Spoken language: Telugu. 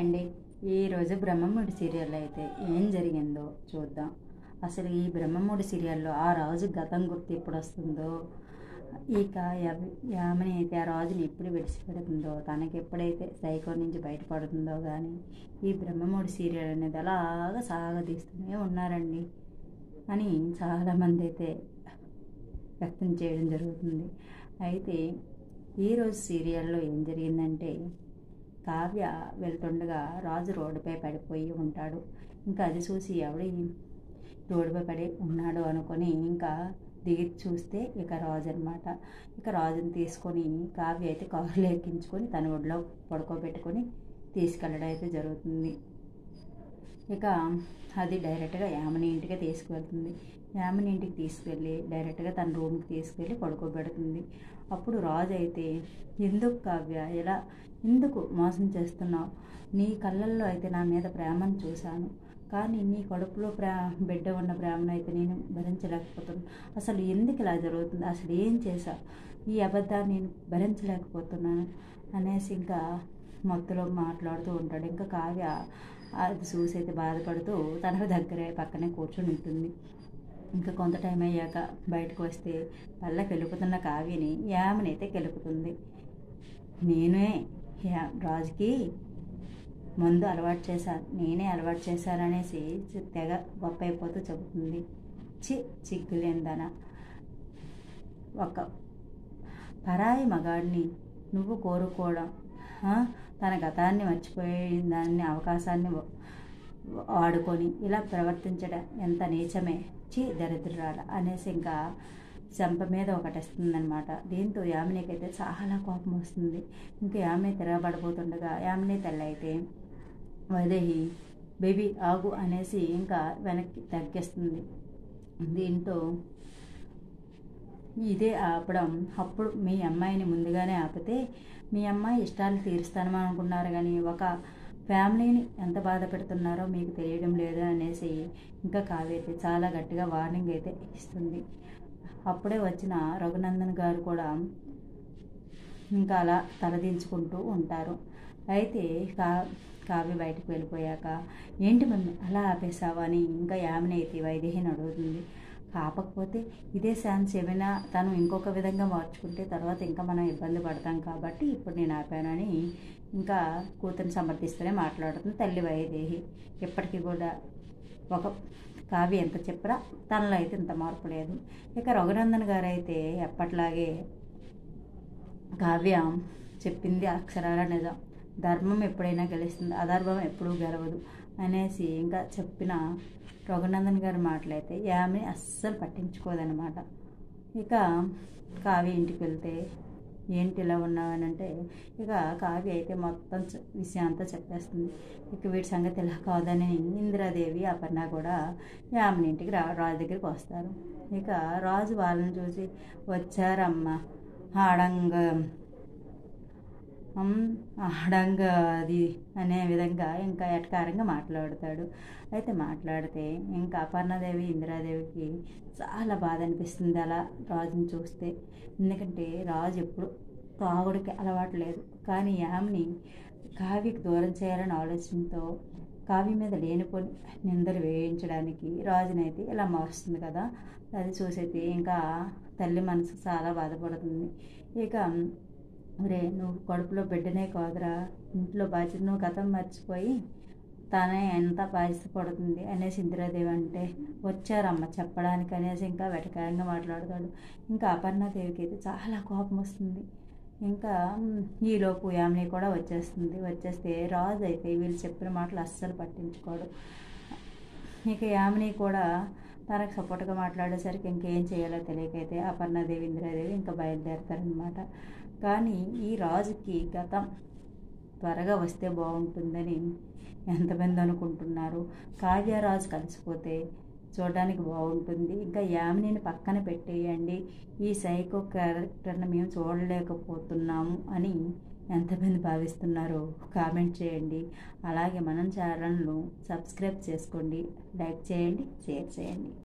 అండి. ఈరోజు బ్రహ్మముడి సీరియల్లో అయితే ఏం జరిగిందో చూద్దాం. అసలు ఈ బ్రహ్మముడి సీరియల్లో ఆ రాజు గతం గుర్తు ఎప్పుడు వస్తుందో, ఇక యామిని అయితే ఆ రాజుని ఎప్పుడు విడిచిపెడుతుందో, తనకి ఎప్పుడైతే సైకో నుంచి బయటపడుతుందో కానీ ఈ బ్రహ్మముడి సీరియల్ అనేది అలాగా సాగదీస్తూనే ఉన్నారండి అని చాలామంది అయితే వ్యక్తం చేయడం జరుగుతుంది. అయితే ఈరోజు సీరియల్లో ఏం జరిగిందంటే, కావ్య వెళ్తుండగా రాజు రోడ్డుపై పడిపోయి ఉంటాడు. ఇంకా అది చూసి ఎవడి రోడ్డుపై పడి ఉన్నాడు అనుకొని ఇంకా దిగి చూస్తే ఇక రాజు అనమాట. ఇక రాజుని తీసుకొని కావ్య అయితే కారులో ఎక్కించుకొని తన ఒడిలో పడుకోబెట్టుకొని తీసుకెళ్ళడం అయితే జరుగుతుంది. ఇక అది డైరెక్ట్గా యామిని ఇంటికి తీసుకువెళ్తుంది. యామిని ఇంటికి తీసుకెళ్ళి డైరెక్ట్గా తన రూమ్కి తీసుకెళ్ళి పడుకోబెడుతుంది. అప్పుడు రాజు అయితే, ఎందుకు కావ్య ఎందుకు మోసం చేస్తున్నావు? నీ కళ్ళల్లో అయితే నా మీద ప్రేమను చూశాను, కానీ నీ కడుపులో బిడ్డ ఉన్న ప్రేమను అయితే నేను భరించలేకపోతున్నాను. అసలు ఎందుకు ఇలా జరుగుతుంది? అసలు ఏం చేశావు? ఈ అబద్ధాన్ని నేను భరించలేకపోతున్నాను అనేసి ఇంకా మత్తులో మాట్లాడుతూ ఉంటాడు. ఇంకా కావ్య అది చూసి అయితే బాధపడుతూ తన దగ్గరే పక్కనే కూర్చొని ఉంటుంది. ఇంకా కొంత టైం అయ్యాక బయటకు వస్తే పళ్ళకి వెలుపుతున్న కావ్యని యామిని అయితే కెలుపుతుంది. నేనే రాజుకి మందు అలవాటు చేశాను, నేనే అలవాటు చేశాననేసి తెగ గొప్ప అయిపోతూ చెబుతుంది. చిగ్గులేందన, ఒక పరాయి మగాడిని నువ్వు కోరుకోవడం, తన గతాన్ని మర్చిపోయే దాన్ని అవకాశాన్ని వాడుకొని ఇలా ప్రవర్తించడం ఎంత నీచమే, దరిద్రాల అనేసి ఇంకా చెంప మీద ఒకటేస్తుందనమాట. దీంతో యామినికి అయితే చాలా కోపం వస్తుంది. ఇంకా యామిని తిరగబడిపోతుండగా యామిని తల్లి అయితే వైదేహి బేబీ ఆగు అనేసి ఇంకా వెనక్కి తగ్గిస్తుంది. దీంతో ఇదే ఆపడం, అప్పుడు మీ అమ్మాయిని ముందుగానే ఆపితే మీ అమ్మాయి ఇష్టాలు తీరుస్తానని అనుకున్నారు, కానీ ఒక ఫ్యామిలీని ఎంత బాధ పెడుతున్నారో మీకు తెలియడం లేదు అనేసి ఇంకా కావ్య అయితే చాలా గట్టిగా వార్నింగ్ అయితే ఇస్తుంది. అప్పుడే వచ్చిన రఘునందన్ గారు కూడా ఇంకా అలా తలదించుకుంటూ ఉంటారు. అయితే కావ్య బయటకు వెళ్ళిపోయాక, ఏంటి మమ్మీ అలా ఆపేసావా అని ఇంకా యామిని అయితే వైదేహిని అడుగుతుంది. కాకపోతే ఇదే ఛాన్స్ ఏమైనా తను ఇంకొక విధంగా మార్చుకుంటే తర్వాత ఇంకా మనం ఇబ్బంది పడతాం కాబట్టి ఇప్పుడు నేను ఆపానని ఇంకా కూతురిని సమర్థిస్తూనే మాట్లాడుతుంది తల్లి వైదేహి. ఇప్పటికీ కూడా ఒక కావ్య ఎంత చెప్పరా తనలో అయితే ఇంత మార్పు లేదు. ఇక రఘునందన్ గారు అయితే ఎప్పట్లాగే కావ్య చెప్పింది అక్షరాల నిజం, ధర్మం ఎప్పుడైనా గెలుస్తుంది, అధర్మం ఎప్పుడూ గెలవదు అనేసి ఇంకా చెప్పిన రఘునందన్ గారి మాటలైతే యామిని అస్సలు పట్టించుకోదనమాట. ఇక కావ్య ఇంటికి వెళ్తే, ఏంటి ఇలా ఉన్నావనంటే ఇక కావ్య అయితే మొత్తం విషయం అంతా చెప్పేస్తుంది. ఇక వీటి సంగతి ఇలా కాదని ఇందిరాదేవి అపర్ణ కూడా యామిని ఇంటికి రాజు దగ్గరికి వస్తారు. ఇక రాజు వాళ్ళని చూసి, వచ్చారమ్మ ఆడంగా అది అనే విధంగా ఇంకా ఎటకారంగా మాట్లాడతాడు. అయితే మాట్లాడితే ఇంకా అపర్ణదేవి ఇందిరాదేవికి చాలా బాధ అనిపిస్తుంది అలా రాజుని చూస్తే. ఎందుకంటే రాజు ఎప్పుడు తాగుడికి అలవాటు లేదు, కానీ యామిని కావ్యకి దూరం చేయాలని ఆలోచనతో కావ్య మీద లేనిపోని నిందలు వేయించడానికి రాజునైతే ఇలా మారుస్తుంది కదా. అది చూసైతే ఇంకా తల్లి మనసు చాలా బాధపడుతుంది. ఇక రే, నువ్వు కడుపులో బిడ్డనే కాదురా, ఇంట్లో బాధ్యత, నువ్వు గతం మర్చిపోయి తానే ఎంత బాధ్యత పడుతుంది అనేసి ఇందిరాదేవి అంటే, వచ్చారమ్మ చెప్పడానికి అనేసి ఇంకా వెటకారంగా మాట్లాడతాడు. ఇంకా అపర్ణాదేవికి అయితే చాలా కోపం వస్తుంది. ఇంకా ఈలోపు యామిని కూడా వచ్చేస్తే రాజు అయితే వీళ్ళు చెప్పిన మాటలు అస్సలు పట్టించుకోడు. ఇక యామిని కూడా తనకు సపోర్ట్గా మాట్లాడేసరికి ఇంకేం చేయాలో తెలియకైతే అపర్ణాదేవి ఇందిరాదేవి ఇంకా బయలుదేరతారనమాట. కానీ ఈ రాజుకి గతం త్వరగా వస్తే బాగుంటుందని ఎంతమంది అనుకుంటున్నారు. కావ్యరాజు కలిసిపోతే చూడడానికి బాగుంటుంది, ఇంకా యామినిని పక్కన పెట్టేయండి, ఈ సైకో క్యారెక్టర్ని మేము చూడలేకపోతున్నాము అని ఎంతమంది భావిస్తున్నారో కామెంట్ చేయండి. అలాగే మనం ఛానల్ను సబ్స్క్రైబ్ చేసుకోండి, లైక్ చేయండి, షేర్ చేయండి.